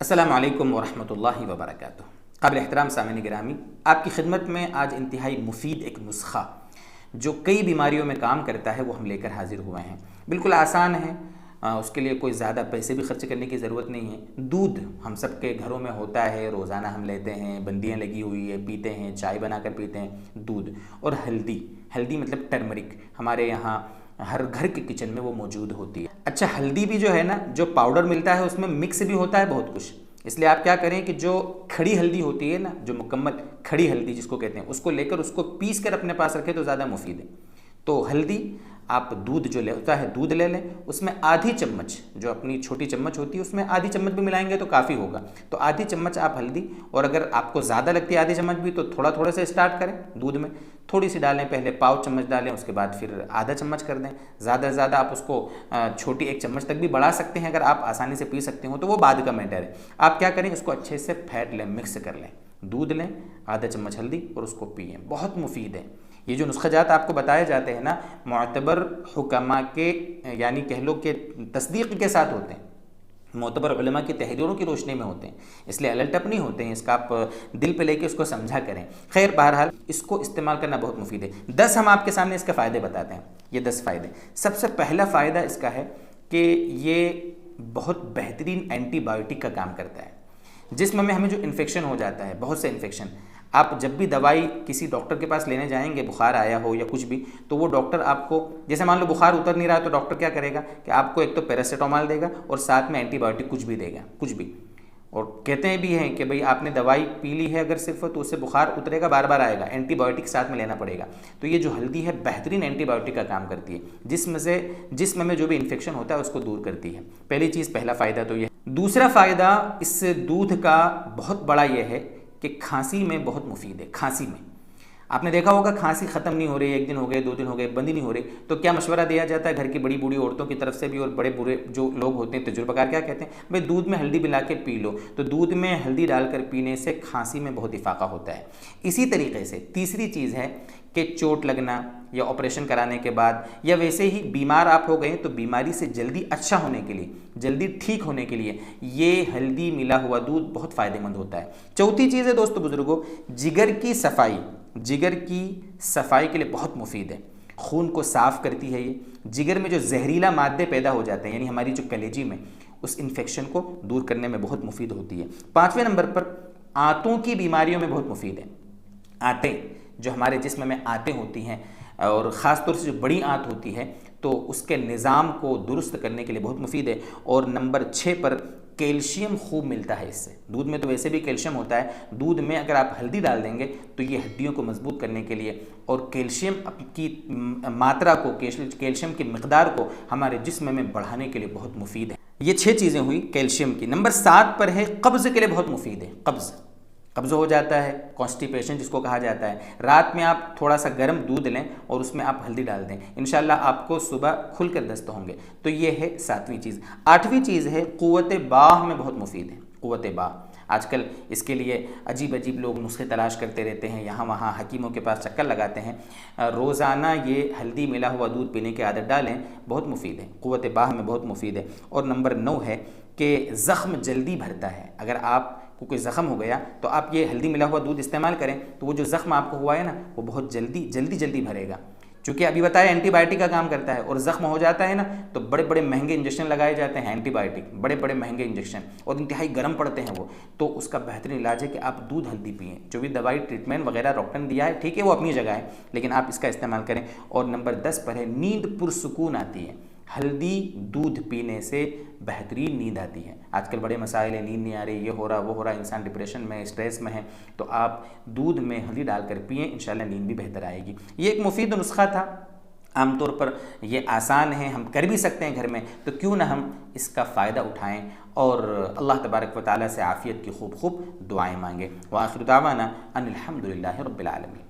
अस्सलामु अलैकुम वरहमतुल्लाहि वबरकातुहू। काबिल एहतराम सामईन गिरामी, आपकी खिदमत में आज इंतहाई मुफीद एक नुस्खा जो कई बीमारियों में काम करता है वो हम लेकर हाजिर हुए हैं। बिल्कुल आसान है, उसके लिए कोई ज़्यादा पैसे भी खर्च करने की ज़रूरत नहीं है। दूध हम सब के घरों में होता है, रोज़ाना हम लेते हैं, बंदियाँ लगी हुई है, पीते हैं, चाय बनाकर पीते हैं। दूध और हल्दी, हल्दी मतलब टर्मरिक, हमारे यहाँ हर घर के किचन में वो मौजूद होती है। अच्छा, हल्दी भी जो है ना, जो पाउडर मिलता है उसमें मिक्स भी होता है बहुत कुछ। इसलिए आप क्या करें कि जो खड़ी हल्दी होती है ना, जो मुकम्मल खड़ी हल्दी जिसको कहते हैं, उसको लेकर उसको पीस कर अपने पास रखें तो ज़्यादा मुफीद है। तो हल्दी, आप दूध जो होता है दूध ले लें, उसमें आधी चम्मच, जो अपनी छोटी चम्मच होती है उसमें आधी चम्मच भी मिलाएंगे तो काफ़ी होगा। तो आधी चम्मच आप हल्दी, और अगर आपको ज़्यादा लगती है आधी चम्मच भी तो थोड़ा थोड़ा से स्टार्ट करें। दूध में थोड़ी सी डालें, पहले पाव चम्मच डालें, उसके बाद फिर आधा चम्मच कर दें। ज़्यादा से ज़्यादा आप उसको छोटी एक चम्मच तक भी बढ़ा सकते हैं, अगर आप आसानी से पी सकते हो तो वो बाद का मैटर है। आप क्या करें, उसको अच्छे से फेंट लें, मिक्स कर लें। दूध लें, आधा चम्मच हल्दी और उसको पिएँ, बहुत मुफीद है। ये जो नुस्ख़ाजात आपको बताए जाते हैं ना, मुअतबर हुक्मा के, यानी कह लो कि तस्दीक़ के साथ होते हैं, मोतबर उलमा की तहरीरों की रोशनी में होते हैं, इसलिए अलटप नहीं होते हैं। इसका आप दिल पे लेके उसको समझा करें। खैर, बहरहाल इसको इस्तेमाल करना बहुत मुफीद है। 10 हम आपके सामने इसके फ़ायदे बताते हैं। ये 10 फ़ायदे। सबसे पहला फ़ायदा इसका है कि ये बहुत बेहतरीन एंटीबायोटिक का काम करता है। जिस्म में हमें जो इन्फेक्शन हो जाता है, बहुत से इन्फेक्शन, आप जब भी दवाई किसी डॉक्टर के पास लेने जाएंगे, बुखार आया हो या कुछ भी, तो वो डॉक्टर आपको, जैसे मान लो बुखार उतर नहीं रहा, तो डॉक्टर क्या करेगा कि आपको एक तो पैरासीटामोल देगा और साथ में एंटीबायोटिक कुछ भी देगा, कुछ भी। और कहते हैं भी हैं कि भाई आपने दवाई पी ली है अगर सिर्फ, तो उससे बुखार उतरेगा, बार बार आएगा, एंटीबायोटिक साथ में लेना पड़ेगा। तो ये जो हल्दी है बेहतरीन एंटीबायोटिक का काम करती है, जिस्म में जो भी इन्फेक्शन होता है उसको दूर करती है। पहली चीज़, पहला फ़ायदा तो ये। दूसरा फ़ायदा इस दूध का बहुत बड़ा ये है कि खांसी में बहुत मुफीद है। खांसी में आपने देखा होगा, खांसी ख़त्म नहीं हो रही, 1 दिन हो गए, 2 दिन हो गए, बंद ही नहीं हो रही, तो क्या मशवरा दिया जाता है घर की बड़ी बूढ़ी औरतों की तरफ से भी, और बड़े बुरे जो लोग होते हैं तजुर्बाकार, क्या कहते हैं, भाई दूध में हल्दी मिला के पी लो। तो दूध में हल्दी डालकर पीने से खांसी में बहुत इफाका होता है। इसी तरीके से तीसरी चीज़ है कि चोट लगना या ऑपरेशन कराने के बाद, या वैसे ही बीमार आप हो गए तो बीमारी से जल्दी अच्छा होने के लिए, जल्दी ठीक होने के लिए ये हल्दी मिला हुआ दूध बहुत फ़ायदेमंद होता है। चौथी चीज़ है दोस्तों बुज़ुर्गों, जिगर की सफाई। जिगर की सफाई के लिए बहुत मुफीद है, खून को साफ़ करती है ये। जिगर में जो जहरीला मादे पैदा हो जाते हैं, यानी हमारी जो कलेजी में, उस इन्फेक्शन को दूर करने में बहुत मुफीद होती है। 5वें नंबर पर आंतों की बीमारियों में बहुत मुफीद है। आंतें, जो हमारे जिस्म में आंतें होती हैं, और ख़ास तौर से जो बड़ी आंत होती है, तो उसके निज़ाम को दुरुस्त करने के लिए बहुत मुफीद है। और नंबर 6 पर कैल्शियम खूब मिलता है इससे। दूध में तो वैसे भी कैल्शियम होता है, दूध में अगर आप हल्दी डाल देंगे तो ये हड्डियों को मजबूत करने के लिए और कैल्शियम की मात्रा को, कैल्शियम की मकदार को हमारे जिस्म में बढ़ाने के लिए बहुत मुफीद है। ये 6 चीज़ें हुई कैल्शियम की। नंबर 7 पर है कब्ज़ के लिए बहुत मुफीद है। कब्ज़ हो जाता है, कॉन्स्टिपेशन जिसको कहा जाता है, रात में आप थोड़ा सा गर्म दूध लें और उसमें आप हल्दी डाल दें, इंशाल्लाह आपको सुबह खुलकर दस्त होंगे। तो ये है 7वीं चीज़। 8वीं चीज़ है क़ुव्वत बाह में बहुत मुफीद है। क़ुव्वत बाह, आजकल इसके लिए अजीब अजीब लोग नुस्खे तलाश करते रहते हैं, यहाँ वहाँ हकीमों के पास चक्कर लगाते हैं। रोज़ाना ये हल्दी मिला हुआ दूध पीने की आदत डालें, बहुत मुफीद है, क़ुव्वत बाह में बहुत मुफीद है। और नंबर 9 है कि ज़ख़्म जल्दी भरता है। अगर आपको कोई ज़ख़्म हो गया तो आप ये हल्दी मिला हुआ दूध इस्तेमाल करें, तो वो जो ज़ख़्म आपको हुआ है ना, वो बहुत जल्दी भरेगा। क्योंकि अभी बताया एंटीबायोटिक का काम करता है, और ज़ख़्म हो जाता है ना तो बड़े बड़े महंगे इंजेक्शन लगाए जाते हैं, एंटीबायोटिक, बड़े बड़े महंगे इंजेक्शन, और इंतहाई गर्म पड़ते हैं वो। तो उसका बेहतरीन इलाज है कि आप दूध हल्दी पिएँ। जो भी दवाई ट्रीटमेंट वगैरह डॉक्टर ने दिया है, ठीक है, वो अपनी जगह है, लेकिन आप इसका इस्तेमाल करें। और नंबर 10 पर है नींद पुरसुकून आती है। हल्दी दूध पीने से बेहतरीन नींद आती है। आजकल बड़े मसाइल है, नींद नहीं आ रही, ये हो रहा वो हो रहा, इंसान डिप्रेशन में, स्ट्रेस में है, तो आप दूध में हल्दी डालकर पिएँ, इंशाल्लाह नींद भी बेहतर आएगी। ये एक मुफीद नुस्खा था, आमतौर पर ये आसान है, हम कर भी सकते हैं घर में, तो क्यों ना हम इसका फ़ायदा उठाएं और अल्लाह तबारक व तआला से आफ़ियत की खूब दुआएं मांगें। व आखिर दावाना अनिल हम्दुलिल्लाहि रब्बिल आलमीन।